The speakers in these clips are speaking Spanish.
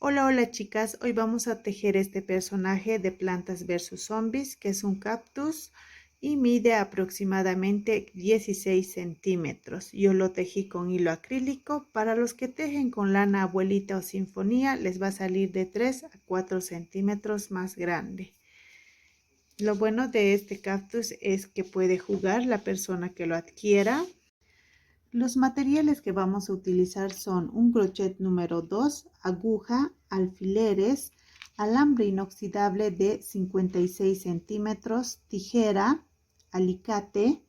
Hola, hola chicas, hoy vamos a tejer este personaje de Plantas vs Zombies, que es un cactus y mide aproximadamente 16 centímetros. Yo lo tejí con hilo acrílico. Para los que tejen con lana abuelita o sinfonía, les va a salir de 3 a 4 centímetros más grande. Lo bueno de este cactus es que puede jugar la persona que lo adquiera. Los materiales que vamos a utilizar son un crochet número 2, aguja, alfileres, alambre inoxidable de 56 centímetros, tijera, alicate.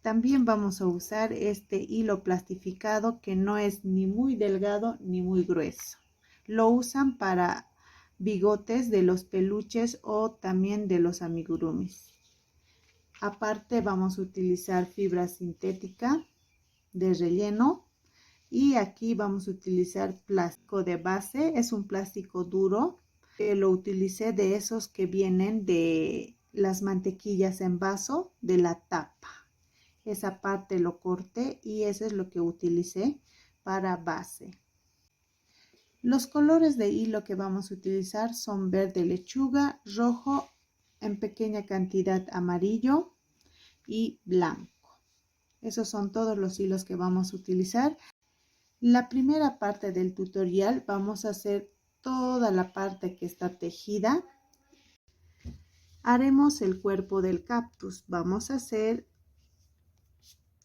También vamos a usar este hilo plastificado que no es ni muy delgado ni muy grueso. Lo usan para bigotes de los peluches o también de los amigurumis. Aparte vamos a utilizar fibra sintética de relleno y aquí vamos a utilizar plástico de base. Es un plástico duro, lo utilicé de esos que vienen de las mantequillas en vaso, de la tapa. Esa parte lo corté y eso es lo que utilicé para base. Los colores de hilo que vamos a utilizar son verde lechuga, rojo, en pequeña cantidad amarillo y blanco. Esos son todos los hilos que vamos a utilizar. La primera parte del tutorial vamos a hacer toda la parte que está tejida. Haremos el cuerpo del cactus. Vamos a hacer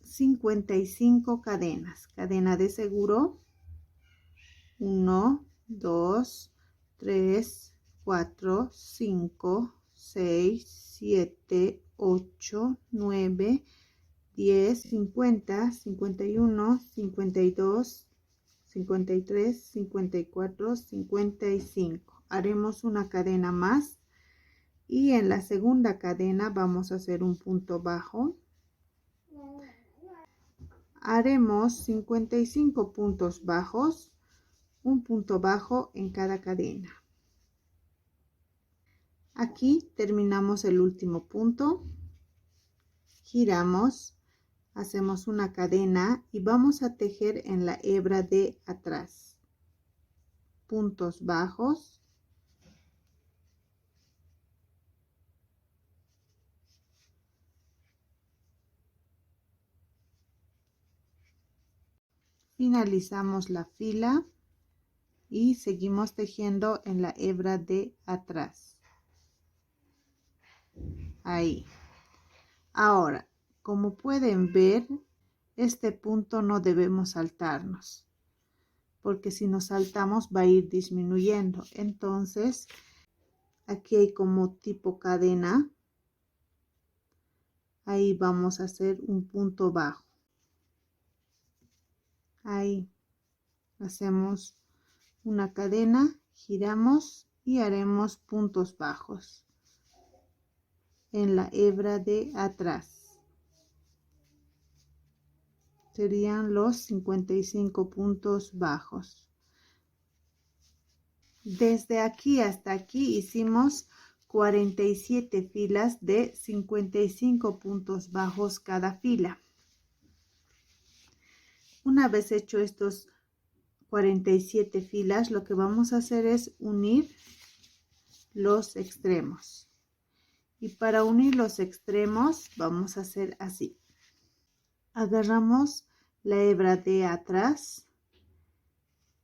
55 cadenas. Cadena de seguro. 1, 2, 3, 4, 5, 6, 7, 8, 9, 10, 50, 51, 52, 53, 54, 55. Haremos una cadena más y en la segunda cadena vamos a hacer un punto bajo. Haremos 55 puntos bajos, un punto bajo en cada cadena. Aquí terminamos el último punto, giramos, hacemos una cadena y vamos a tejer en la hebra de atrás. Puntos bajos, finalizamos la fila y seguimos tejiendo en la hebra de atrás. Ahí. Ahora, como pueden ver, este punto no debemos saltarnos, porque si nos saltamos va a ir disminuyendo. Entonces, aquí hay como tipo cadena. Ahí vamos a hacer un punto bajo. Ahí hacemos una cadena, giramos y haremos puntos bajos en la hebra de atrás. Serían los 55 puntos bajos. Desde aquí hasta aquí hicimos 47 filas de 55 puntos bajos cada fila. Una vez hecho estos 47 filas, lo que vamos a hacer es unir los extremos. Y para unir los extremos vamos a hacer así. Agarramos la hebra de atrás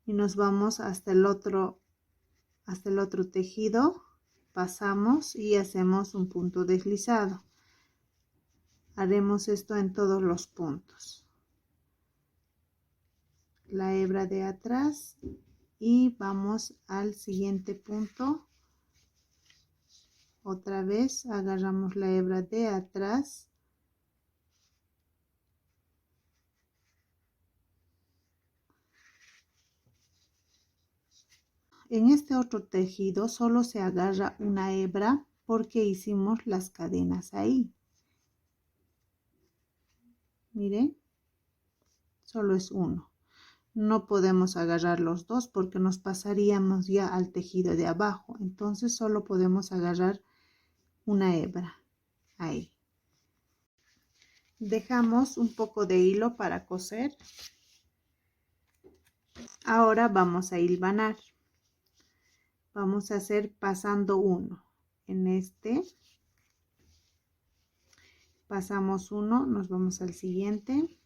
y nos vamos hasta el otro tejido, pasamos y hacemos un punto deslizado. Haremos esto en todos los puntos. La hebra de atrás y vamos al siguiente punto. Otra vez agarramos la hebra de atrás. En este otro tejido solo se agarra una hebra porque hicimos las cadenas ahí. Miren, solo es uno. No podemos agarrar los dos porque nos pasaríamos ya al tejido de abajo. Entonces solo podemos agarrar una hebra ahí. Dejamos un poco de hilo para coser. Ahora vamos a hilvanar. Vamos a hacer pasando uno. En este pasamos uno, nos vamos al siguiente,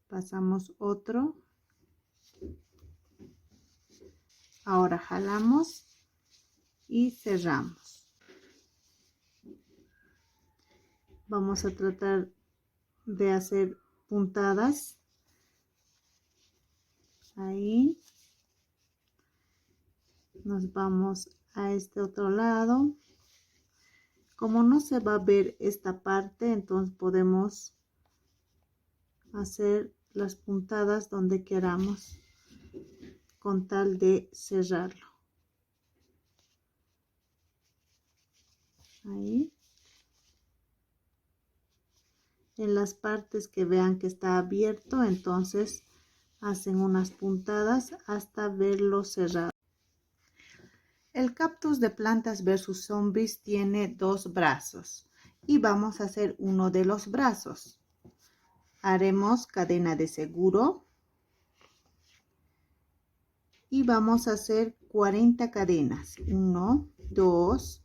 pasamos otro, ahora jalamos y cerramos. Vamos a tratar de hacer puntadas ahí. Nos vamos a este otro lado. Como no se va a ver esta parte, entonces podemos hacer las puntadas donde queramos con tal de cerrarlo. Ahí. En las partes que vean que está abierto, entonces hacen unas puntadas hasta verlo cerrado. El cactus de Plantas vs Zombies tiene 2 brazos y vamos a hacer uno de los brazos. Haremos cadena de seguro y vamos a hacer 40 cadenas. 1, 2,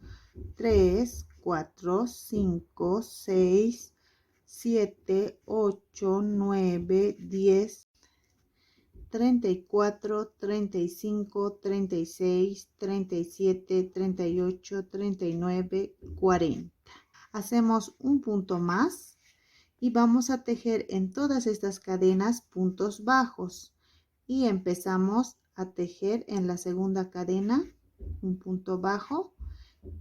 3, 4, 5, 6, 7, 8, 9, 10, 34, 35, 36, 37, 38, 39, 40. Hacemos un punto más y vamos a tejer en todas estas cadenas puntos bajos y empezamos a tejer en la segunda cadena un punto bajo.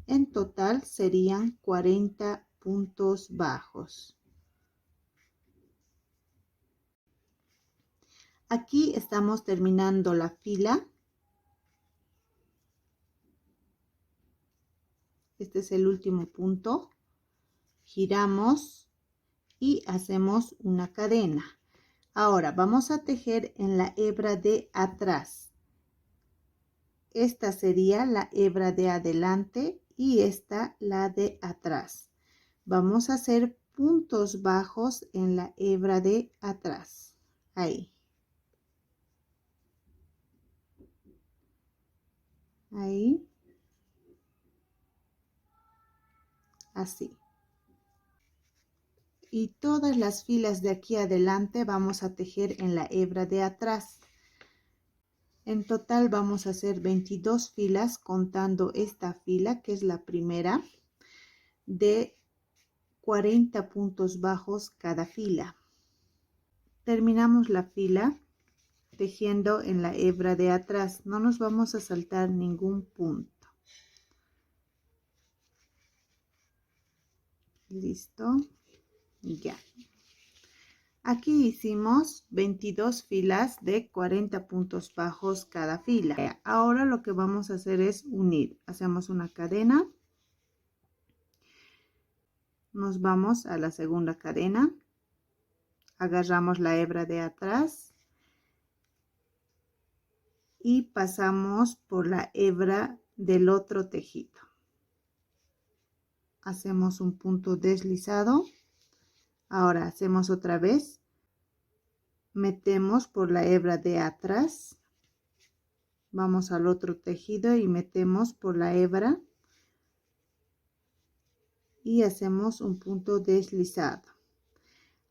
En total serían 40 puntos bajos. Aquí estamos terminando la fila. Este es el último punto. Giramos y hacemos una cadena. Ahora vamos a tejer en la hebra de atrás. Esta sería la hebra de adelante y esta la de atrás. Vamos a hacer puntos bajos en la hebra de atrás. Ahí. Ahí. Así. Y todas las filas de aquí adelante vamos a tejer en la hebra de atrás. En total vamos a hacer 22 filas contando esta fila que es la primera de 40 puntos bajos cada fila. Terminamos la fila tejiendo en la hebra de atrás. No nos vamos a saltar ningún punto. Listo. Ya. Aquí hicimos 22 filas de 40 puntos bajos cada fila. Ahora lo que vamos a hacer es unir. Hacemos una cadena. Nos vamos a la segunda cadena. Agarramos la hebra de atrás. Y pasamos por la hebra del otro tejido. Hacemos un punto deslizado. Ahora hacemos otra vez. Metemos por la hebra de atrás. Vamos al otro tejido y metemos por la hebra. Y hacemos un punto deslizado.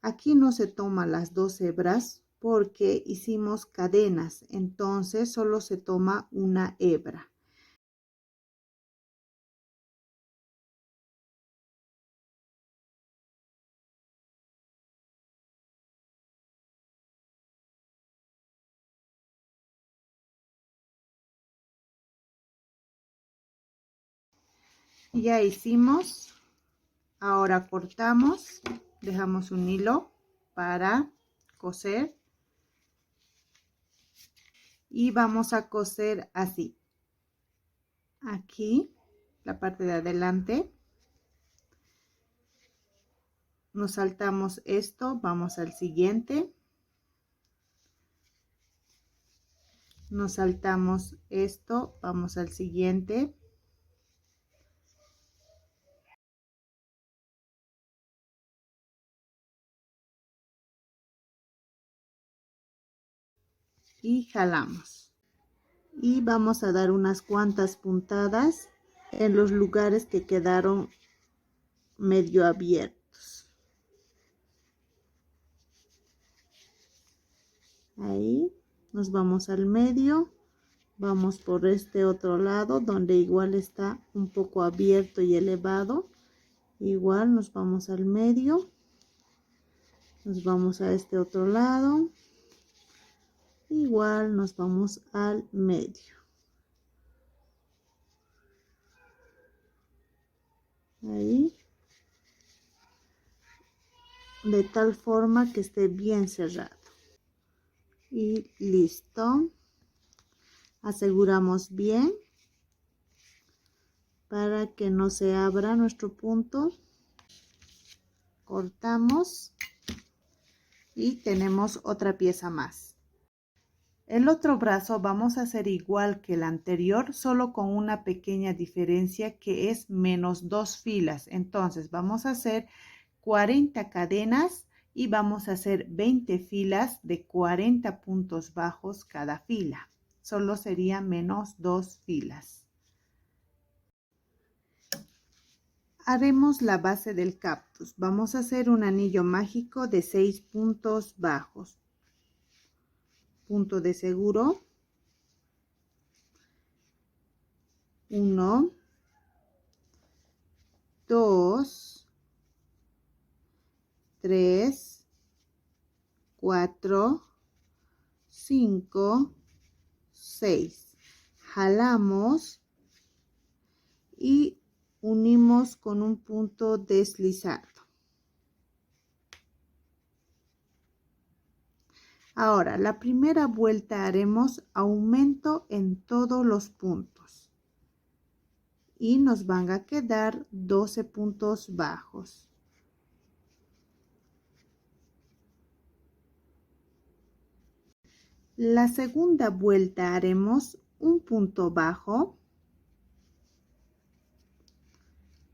Aquí no se toman las 2 hebras porque hicimos cadenas. Entonces solo se toma una hebra. Ya hicimos. Ahora cortamos, dejamos un hilo para coser y vamos a coser así. Aquí, la parte de adelante. Nos saltamos esto, vamos al siguiente. Nos saltamos esto, vamos al siguiente. Y jalamos y vamos a dar unas cuantas puntadas en los lugares que quedaron medio abiertos. Ahí nos vamos al medio, vamos por este otro lado donde igual está un poco abierto y elevado. Igual nos vamos al medio, nos vamos a este otro lado, igual nos vamos al medio. Ahí, de tal forma que esté bien cerrado. Y listo. Aseguramos bien para que no se abra nuestro punto. Cortamos y tenemos otra pieza más. El otro brazo vamos a hacer igual que el anterior, solo con una pequeña diferencia que es menos 2 filas. Entonces vamos a hacer 40 cadenas y vamos a hacer 20 filas de 40 puntos bajos cada fila. Solo sería menos 2 filas. Haremos la base del cactus. Vamos a hacer un anillo mágico de 6 puntos bajos. Punto de seguro. 1, 2, 3, 4, 5, 6. Jalamos y unimos con un punto deslizado. Ahora, la primera vuelta haremos aumento en todos los puntos y nos van a quedar 12 puntos bajos. La segunda vuelta haremos un punto bajo,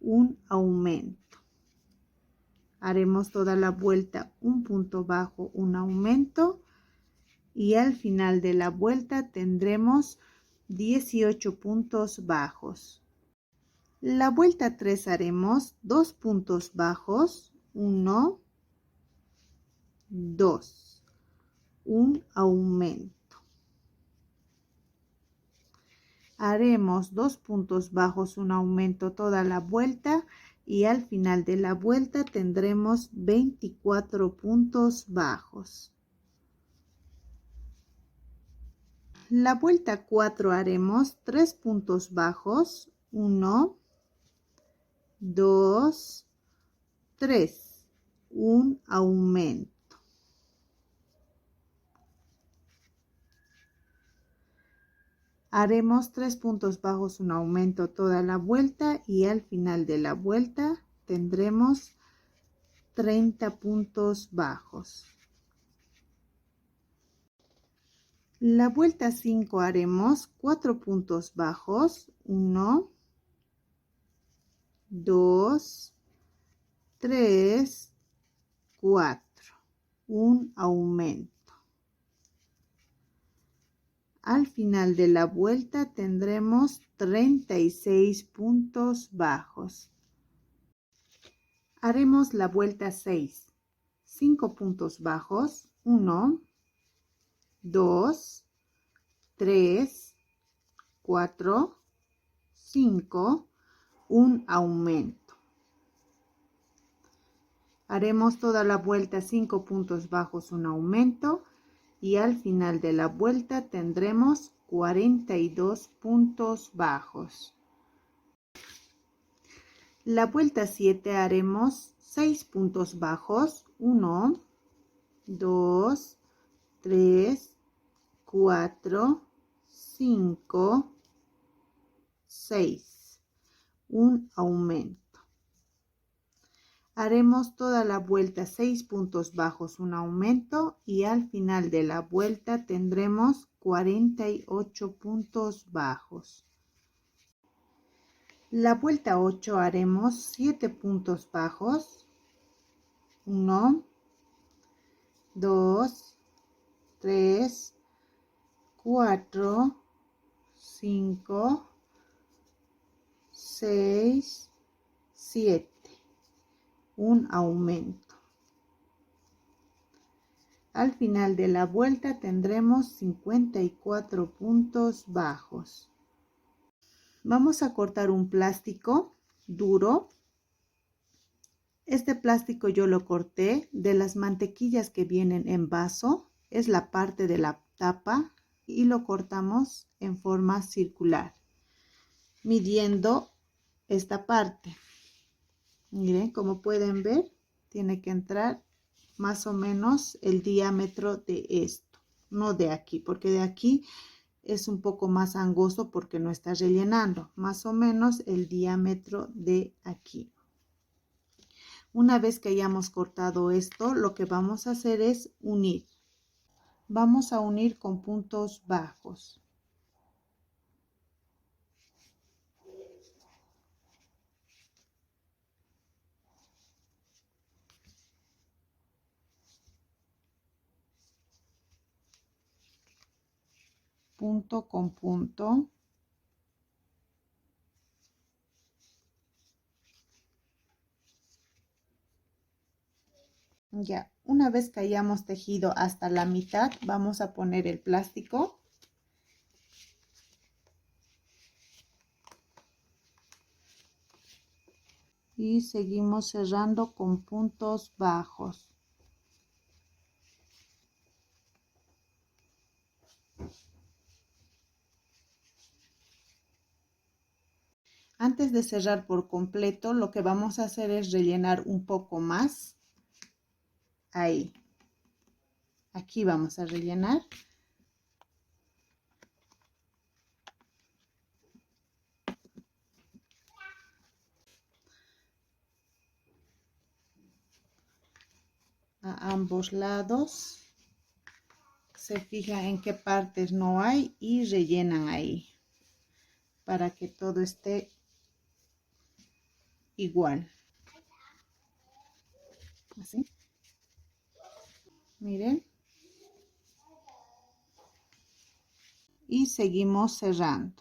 un aumento. Haremos toda la vuelta un punto bajo, un aumento y al final de la vuelta tendremos 18 puntos bajos. La vuelta 3 haremos 2 puntos bajos, 1, 2, un aumento. Haremos 2 puntos bajos, un aumento toda la vuelta y al final de la vuelta tendremos 24 puntos bajos. La vuelta 4 haremos 3 puntos bajos, 1, 2, 3, un aumento. Haremos 3 puntos bajos, un aumento toda la vuelta y al final de la vuelta tendremos 30 puntos bajos. La vuelta 5 haremos 4 puntos bajos, 1, 2, 3, 4, un aumento. Al final de la vuelta tendremos 36 puntos bajos. Haremos la vuelta 6, 5 puntos bajos, 1, 2, 3, 4, 5, un aumento. Haremos toda la vuelta 5 puntos bajos, un aumento y al final de la vuelta tendremos 42 puntos bajos. La vuelta 7 haremos 6 puntos bajos, 1, 2, 3, 4, 5, 6, un aumento. Haremos toda la vuelta 6 puntos bajos, un aumento y al final de la vuelta tendremos 48 puntos bajos. La vuelta 8 haremos 7 puntos bajos, 1, 2, 3, 4, 5, 6, 7. Un aumento. Al final de la vuelta tendremos 54 puntos bajos. Vamos a cortar un plástico duro. Este plástico yo lo corté de las mantequillas que vienen en vaso. Es la parte de la tapa y lo cortamos en forma circular, midiendo esta parte. Miren, como pueden ver, tiene que entrar más o menos el diámetro de esto, no de aquí, porque de aquí es un poco más angosto porque no está rellenando, más o menos el diámetro de aquí. Una vez que hayamos cortado esto, lo que vamos a hacer es unir. Vamos a unir con puntos bajos. Punto con punto. Ya, una vez que hayamos tejido hasta la mitad, vamos a poner el plástico. Y seguimos cerrando con puntos bajos. Antes de cerrar por completo, lo que vamos a hacer es rellenar un poco más. Ahí. Aquí vamos a rellenar. A ambos lados. Se fijan en qué partes no hay y rellenan ahí. Para que todo esté igual. Así. Miren. Y seguimos cerrando.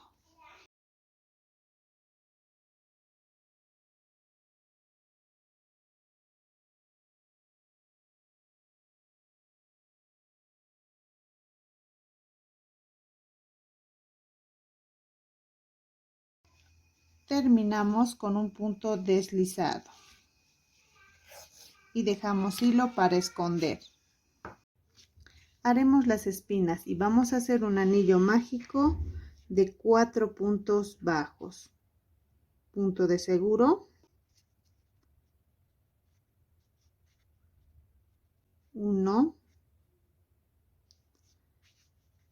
Terminamos con un punto deslizado. Y dejamos hilo para esconder. Haremos las espinas y vamos a hacer un anillo mágico de 4 puntos bajos. Punto de seguro. 1,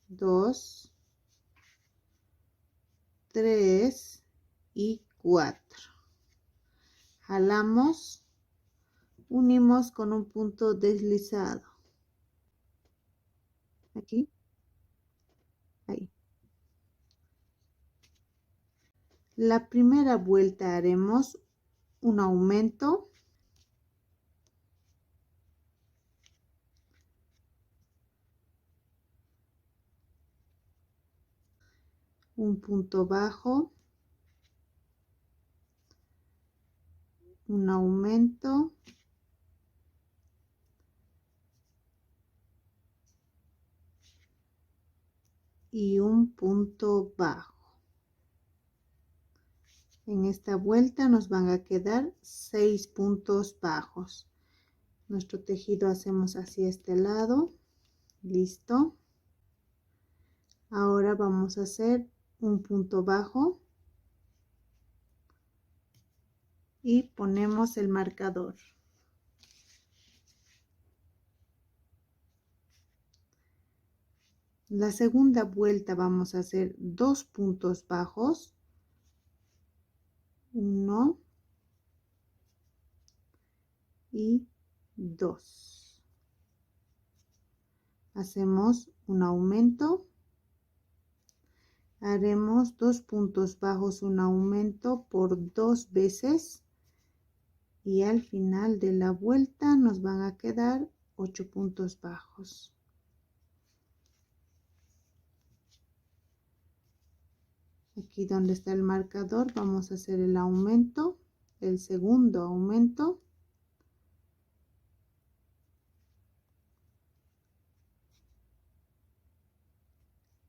2, 3 y 4. Jalamos, unimos con un punto deslizado. Aquí, ahí. La primera vuelta haremos un aumento. Un punto bajo. Un aumento. Y un punto bajo. En esta vuelta nos van a quedar 6 puntos bajos. Nuestro tejido hacemos hacia este lado. Listo. Ahora vamos a hacer un punto bajo. Y ponemos el marcador. La segunda vuelta vamos a hacer 2 puntos bajos. 1 y 2. Hacemos un aumento. Haremos 2 puntos bajos, un aumento por 2 veces. Y al final de la vuelta nos van a quedar 8 puntos bajos. Aquí donde está el marcador vamos a hacer el aumento, el segundo aumento.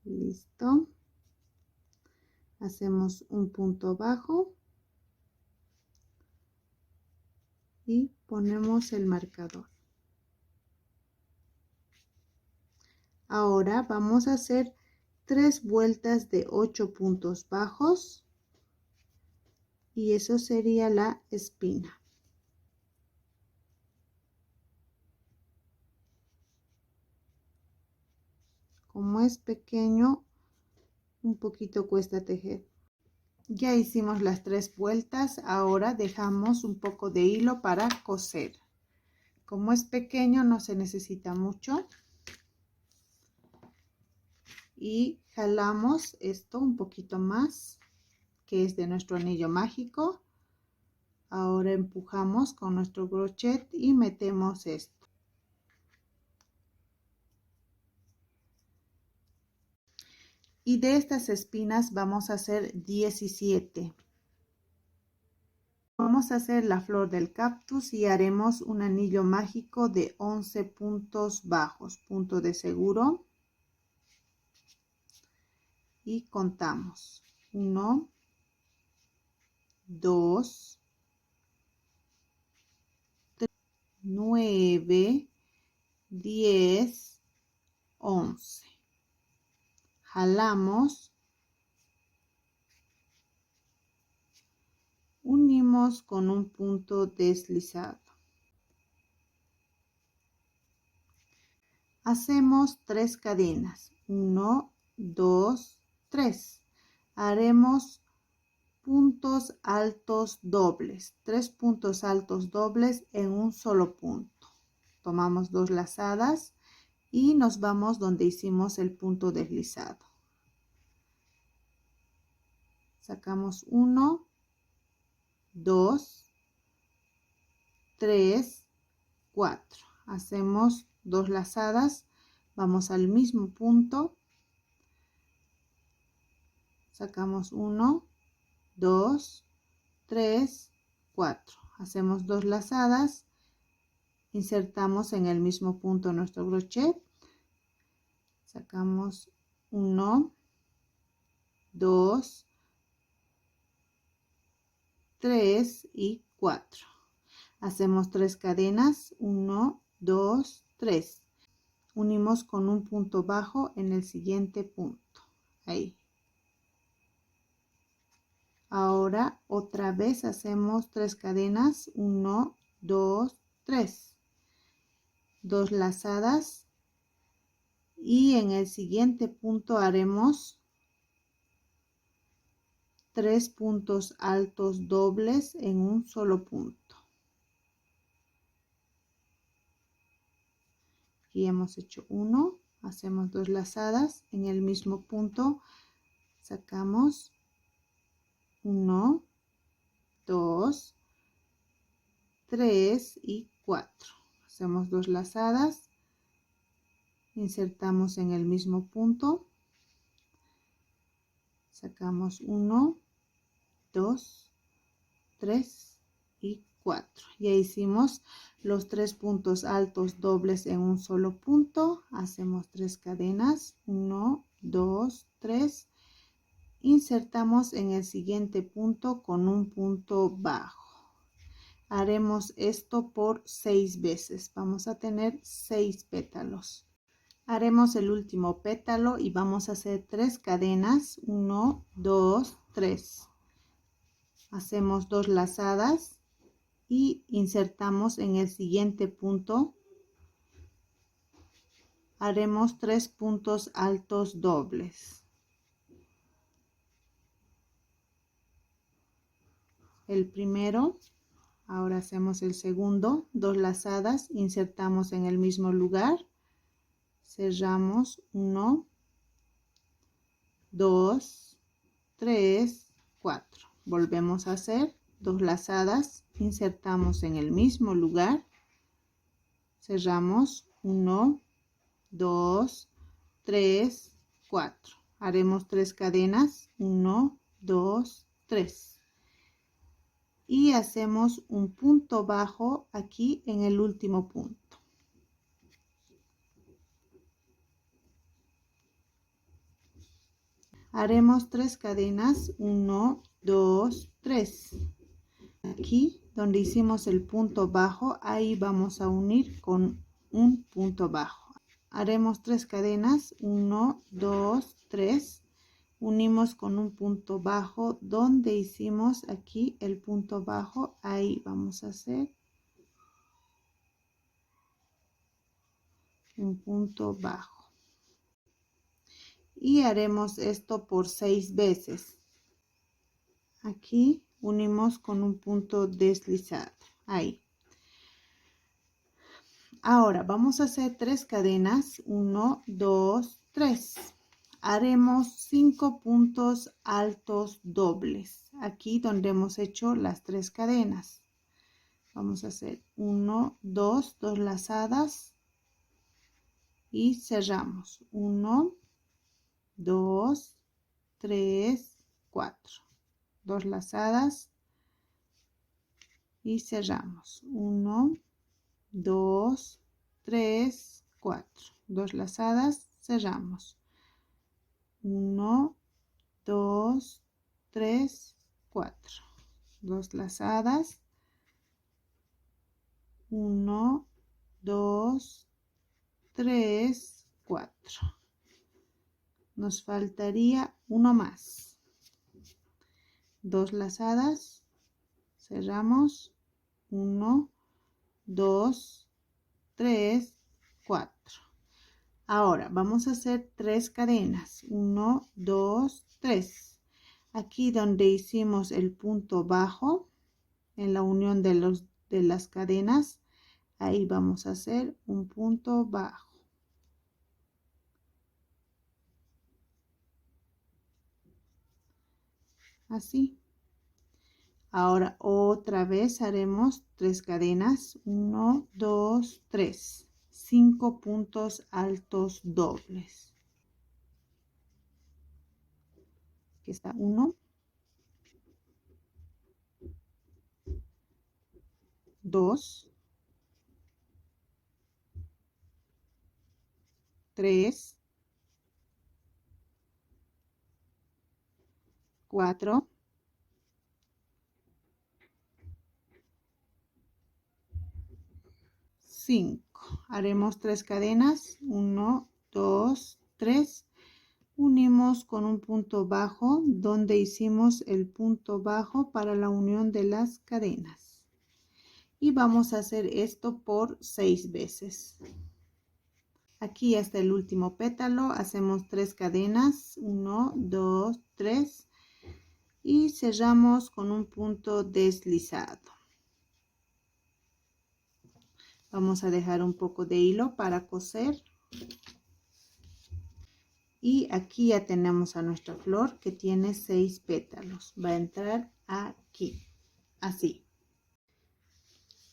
Listo. Hacemos un punto bajo y ponemos el marcador. Ahora vamos a hacer 3 vueltas de 8 puntos bajos y eso sería la espina. Como es pequeño, un poquito cuesta tejer. Ya hicimos las 3 vueltas, ahora dejamos un poco de hilo para coser. Como es pequeño no se necesita mucho. Y jalamos esto un poquito más, que es de nuestro anillo mágico. Ahora empujamos con nuestro crochet y metemos esto. Y de estas espinas vamos a hacer 17. Vamos a hacer la flor del cactus y haremos un anillo mágico de 11 puntos bajos, punto de seguro. Y contamos 1, 2, 3, 9, 10, 11. Jalamos, unimos con un punto deslizado. Hacemos 3 cadenas, 1, 2, 3. Haremos puntos altos dobles, 3 puntos altos dobles en un solo punto. Tomamos 2 lazadas y nos vamos donde hicimos el punto deslizado. Sacamos 1, 2, 3, 4. Hacemos 2 lazadas, vamos al mismo punto, sacamos 1, 2, 3, 4. Hacemos 2 lazadas, insertamos en el mismo punto nuestro crochet, sacamos 1, 2, 3 y 4. Hacemos 3 cadenas, 1, 2, 3. Unimos con un punto bajo en el siguiente punto. Ahí. Ahora otra vez hacemos 3 cadenas, 1, 2, 3. 2 lazadas y en el siguiente punto haremos 3 puntos altos dobles en un solo punto. Aquí hemos hecho 1, hacemos 2 lazadas en el mismo punto, sacamos 1, 2, 3 y 4. Hacemos 2 lazadas, insertamos en el mismo punto, sacamos 1, 2, 3 y 4. Ya hicimos los 3 puntos altos dobles en un solo punto. Hacemos 3 cadenas, 1, 2, 3. Insertamos en el siguiente punto con un punto bajo. Haremos esto por 6 veces. Vamos a tener 6 pétalos. Haremos el último pétalo y vamos a hacer 3 cadenas, 1, 2, 3. Hacemos 2 lazadas y insertamos en el siguiente punto. Haremos 3 puntos altos dobles. El primero, ahora hacemos el segundo, 2 lazadas, insertamos en el mismo lugar, cerramos 1, 2, 3, 4. Volvemos a hacer 2 lazadas, insertamos en el mismo lugar, cerramos 1, 2, 3, 4. Haremos 3 cadenas, 1, 2, 3. Y hacemos un punto bajo aquí en el último punto. Haremos 3 cadenas, 1, 2, 3. Aquí donde hicimos el punto bajo, ahí vamos a unir con un punto bajo. Haremos 3 cadenas, 1, 2, 3. Unimos con un punto bajo donde hicimos aquí el punto bajo, ahí vamos a hacer un punto bajo. Y haremos esto por 6 veces. Aquí unimos con un punto deslizado, ahí. Ahora vamos a hacer 3 cadenas, 1, 2, 3. Haremos 5 puntos altos dobles, aquí donde hemos hecho las 3 cadenas. Vamos a hacer 1, 2, 2 lazadas y cerramos. 1, 2, 3, 4. 2 lazadas y cerramos. 1, 2, 3, 4. 2 lazadas, cerramos. 1, 2, 3, 4. 2 lazadas. 1, 2, 3, 4. Nos faltaría uno más. 2 lazadas, cerramos. 1, 2, 3, 4. Ahora vamos a hacer 3 cadenas. 1, 2, 3. Aquí donde hicimos el punto bajo, en la unión de las cadenas, ahí vamos a hacer un punto bajo. Así. Ahora otra vez haremos 3 cadenas. 1, 2, 3. 5 puntos altos dobles. Aquí está 1, 2, 3, 4, 5. Haremos 3 cadenas. 1, 2, 3. Unimos con un punto bajo donde hicimos el punto bajo para la unión de las cadenas. Y vamos a hacer esto por 6 veces. Aquí hasta el último pétalo hacemos 3 cadenas. 1, 2, 3. Y cerramos con un punto deslizado. Vamos a dejar un poco de hilo para coser. Y aquí ya tenemos a nuestra flor que tiene 6 pétalos. Va a entrar aquí, así.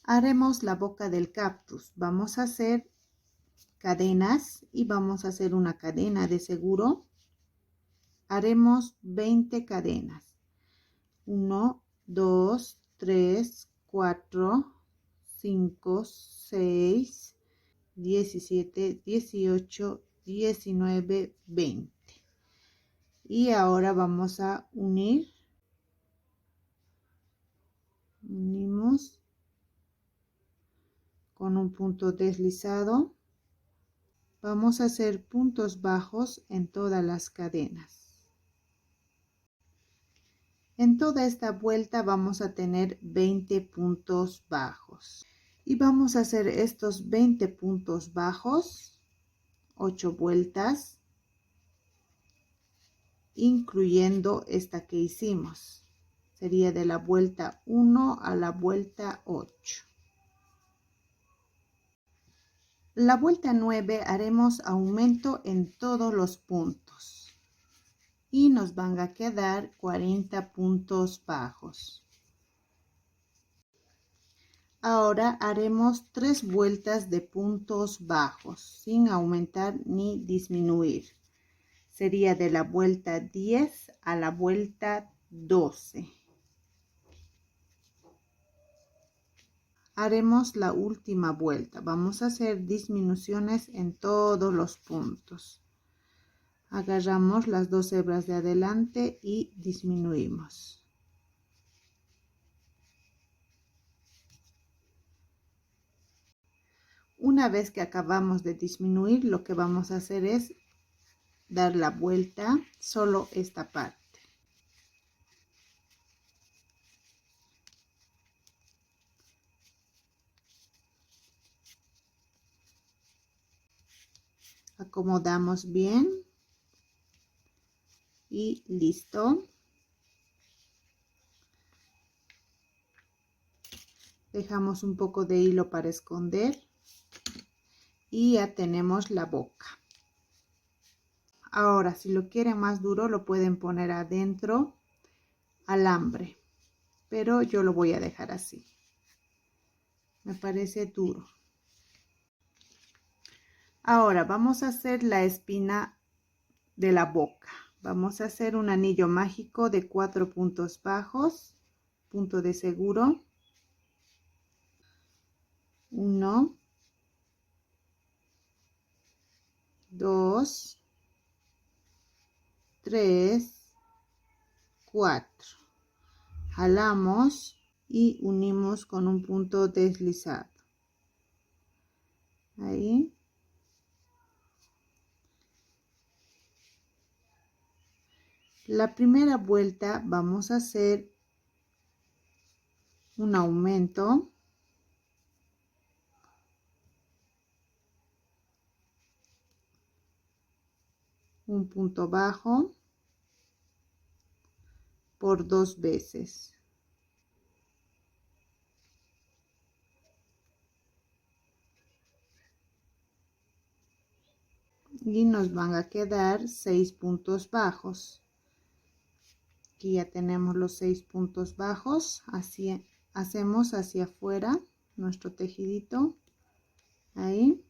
Haremos la boca del cactus. Vamos a hacer cadenas y vamos a hacer una cadena de seguro. Haremos 20 cadenas. 1, 2, 3, 4, 5, 6, 17, 18, 19, 20. Y ahora vamos a unimos con un punto deslizado. Vamos a hacer puntos bajos en todas las cadenas. En toda esta vuelta vamos a tener 20 puntos bajos. Y vamos a hacer estos 20 puntos bajos, 8 vueltas, incluyendo esta que hicimos. Sería de la vuelta 1 a la vuelta 8. La vuelta 9 haremos aumento en todos los puntos. Y nos van a quedar 40 puntos bajos. Ahora haremos 3 vueltas de puntos bajos sin aumentar ni disminuir. sería de la vuelta 10 a la vuelta 12. Haremos la última vuelta. Vamos a hacer disminuciones en todos los puntos. Agarramos las 2 hebras de adelante y disminuimos. Una vez que acabamos de disminuir, lo que vamos a hacer es dar la vuelta solo esta parte. Acomodamos bien y listo. Dejamos un poco de hilo para esconder y ya tenemos la boca. Ahora, si lo quieren más duro, lo pueden poner adentro alambre, pero yo lo voy a dejar así. Me parece duro. Ahora vamos a hacer la espina de la boca. Vamos a hacer un anillo mágico de 4 puntos bajos, punto de seguro. 1, 2, 3, 4. Jalamos y unimos con un punto deslizado. Ahí. La primera vuelta vamos a hacer un aumento. Un punto bajo por 2 veces. Y nos van a quedar 6 puntos bajos. Aquí ya tenemos los 6 puntos bajos. Así hacemos hacia afuera nuestro tejidito. Ahí.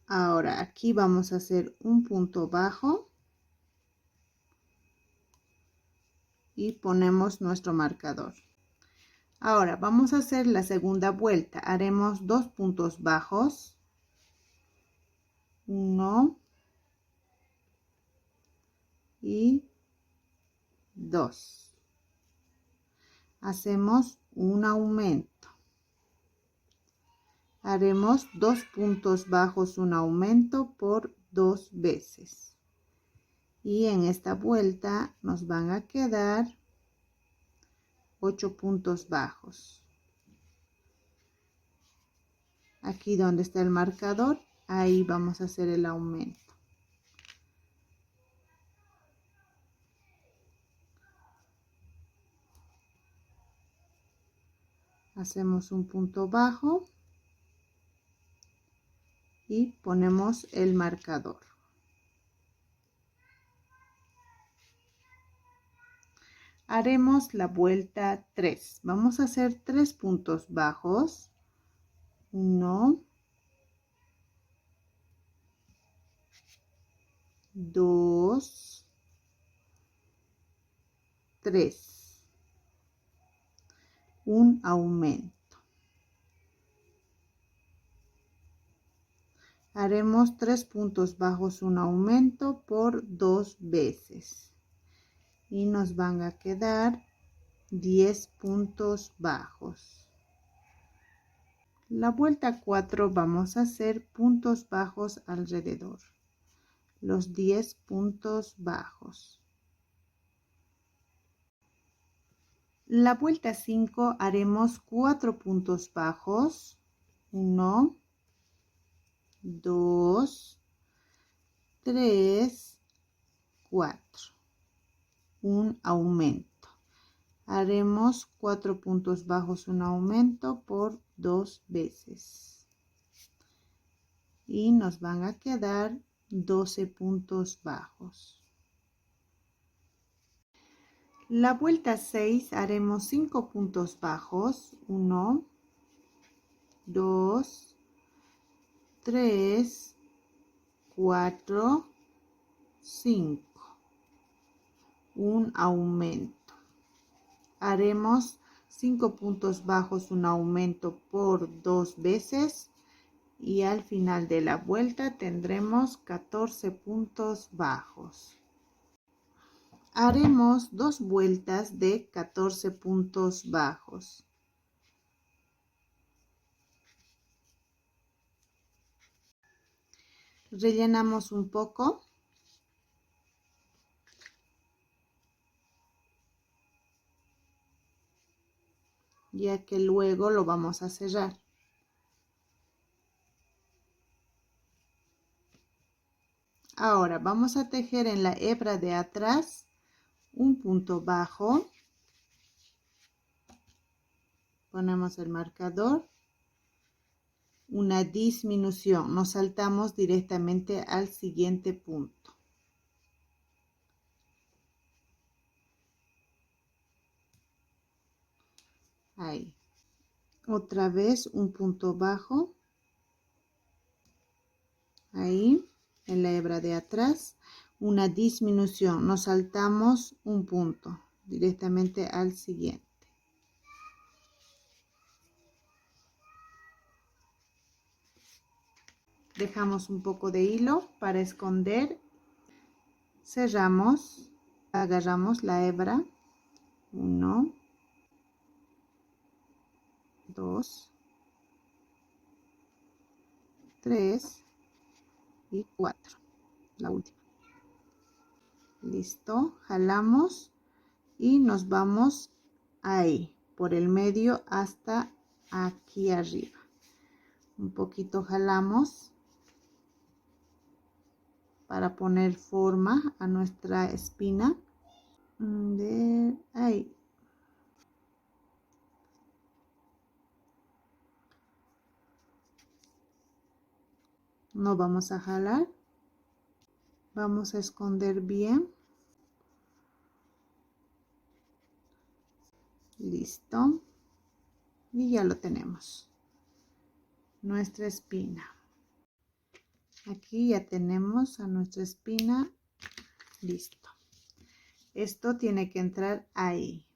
Ahora aquí vamos a hacer un punto bajo. Y ponemos nuestro marcador. Ahora vamos a hacer la segunda vuelta. Haremos 2 puntos bajos. 1 y 2. Hacemos un aumento. Haremos 2 puntos bajos, un aumento por 2 veces. Y en esta vuelta nos van a quedar 8 puntos bajos. Aquí donde está el marcador, ahí vamos a hacer el aumento. Hacemos un punto bajo y ponemos el marcador. Haremos la vuelta 3. Vamos a hacer 3 puntos bajos. 1, 2, 3. Un aumento. Haremos 3 puntos bajos, un aumento por 2 veces. Y nos van a quedar 10 puntos bajos. La vuelta 4 vamos a hacer puntos bajos alrededor. Los 10 puntos bajos. La vuelta 5 haremos 4 puntos bajos. 1, 2, 3, 4. Un aumento. Haremos 4 puntos bajos, un aumento por 2 veces. Y nos van a quedar 12 puntos bajos. La vuelta 6 haremos 5 puntos bajos. 1, 2, 3, 4, 5, un aumento. Haremos 5 puntos bajos, un aumento por 2 veces y al final de la vuelta tendremos 14 puntos bajos. Haremos 2 vueltas de 14 puntos bajos. Rellenamos un poco. Ya que luego lo vamos a cerrar. Ahora vamos a tejer en la hebra de atrás un punto bajo. Ponemos el marcador. Una disminución. Nos saltamos directamente al siguiente punto. Ahí. Otra vez un punto bajo. Ahí. En la hebra de atrás. Una disminución. Nos saltamos un punto directamente al siguiente. Dejamos un poco de hilo para esconder. Cerramos, agarramos la hebra. 1, 2, 3 y 4. La última. Listo, jalamos y nos vamos ahí, por el medio hasta aquí arriba. Un poquito jalamos para poner forma a nuestra espina. De ahí. No vamos a jalar. Vamos a esconder bien. Listo. Y ya lo tenemos. Nuestra espina. Aquí ya tenemos a nuestra espina. Listo. Esto tiene que entrar ahí.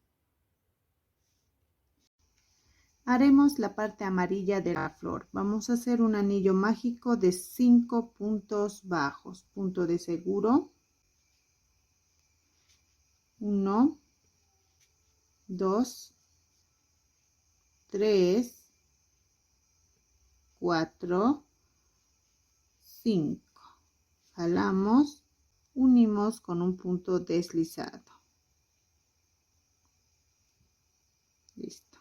Haremos la parte amarilla de la flor. Vamos a hacer un anillo mágico de 5 puntos bajos. Punto de seguro. 1, 2, 3, 4, 5. Jalamos, unimos con un punto deslizado. Listo.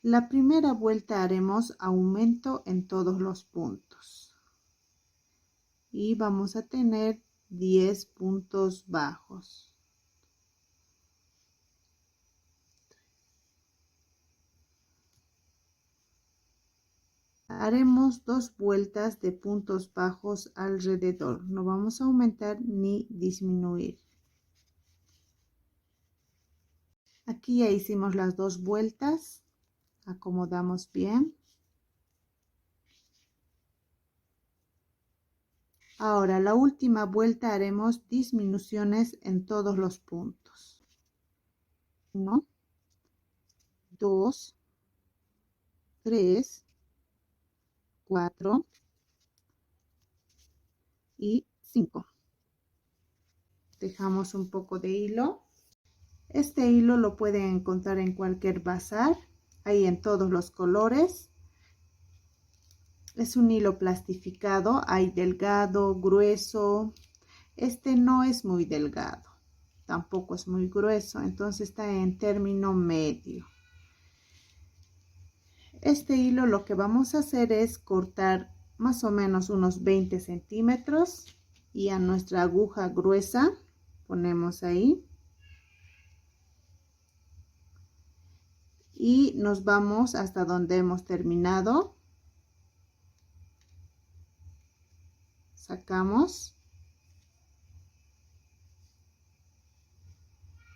La primera vuelta haremos aumento en todos los puntos. Y vamos a tener 10 puntos bajos. Haremos 2 vueltas de puntos bajos alrededor. No vamos a aumentar ni disminuir. Aquí ya hicimos las 2 vueltas. Acomodamos bien. Ahora la última vuelta haremos disminuciones en todos los puntos. 1, 2, 3, 4 y 5. Dejamos un poco de hilo. Este hilo lo pueden encontrar en cualquier bazar, hay en todos los colores. Es un hilo plastificado, hay delgado, grueso. Este no es muy delgado, tampoco es muy grueso, entonces está en término medio. Este hilo lo que vamos a hacer es cortar más o menos unos 20 centímetros y a nuestra aguja gruesa ponemos ahí. Y nos vamos hasta donde hemos terminado. Sacamos.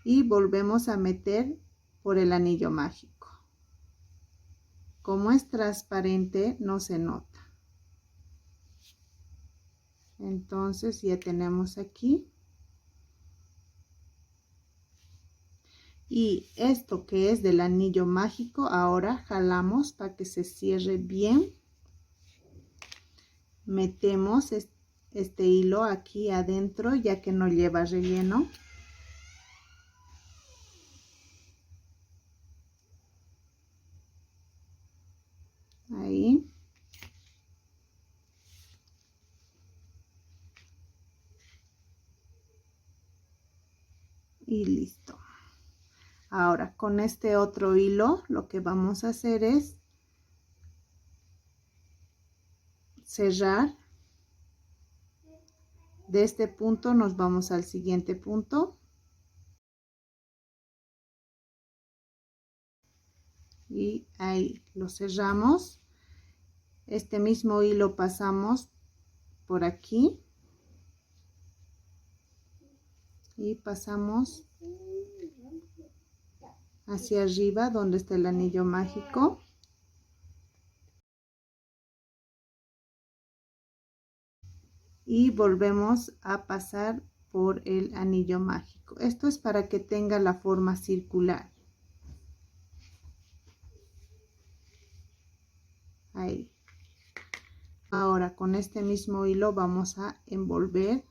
Y volvemos a meter por el anillo mágico. Como es transparente, no se nota. Entonces ya tenemos aquí. Y esto que es del anillo mágico, ahora jalamos para que se cierre bien. Metemos este hilo aquí adentro, ya que no lleva relleno. Ahí. Y listo. Ahora con este otro hilo lo que vamos a hacer es cerrar. De este punto nos vamos al siguiente punto. Y ahí lo cerramos. Este mismo hilo pasamos por aquí. Y pasamos hacia arriba donde está el anillo mágico. Y volvemos a pasar por el anillo mágico. Esto es para que tenga la forma circular. Ahí. Ahora con este mismo hilo vamos a envolver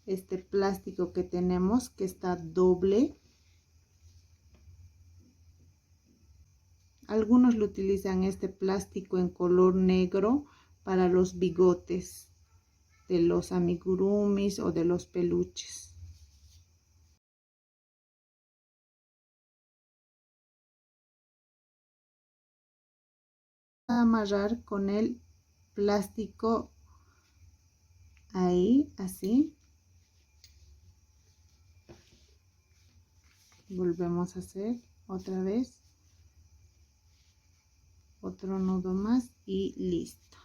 este plástico que tenemos, que está doble. Algunos lo utilizan este plástico en color negro para los bigotes de los amigurumis o de los peluches. A amarrar con el plástico ahí, así. Volvemos a hacer otra vez otro nudo más y listo.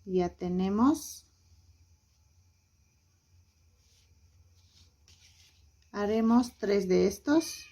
Ya tenemos. Haremos 3 de estos.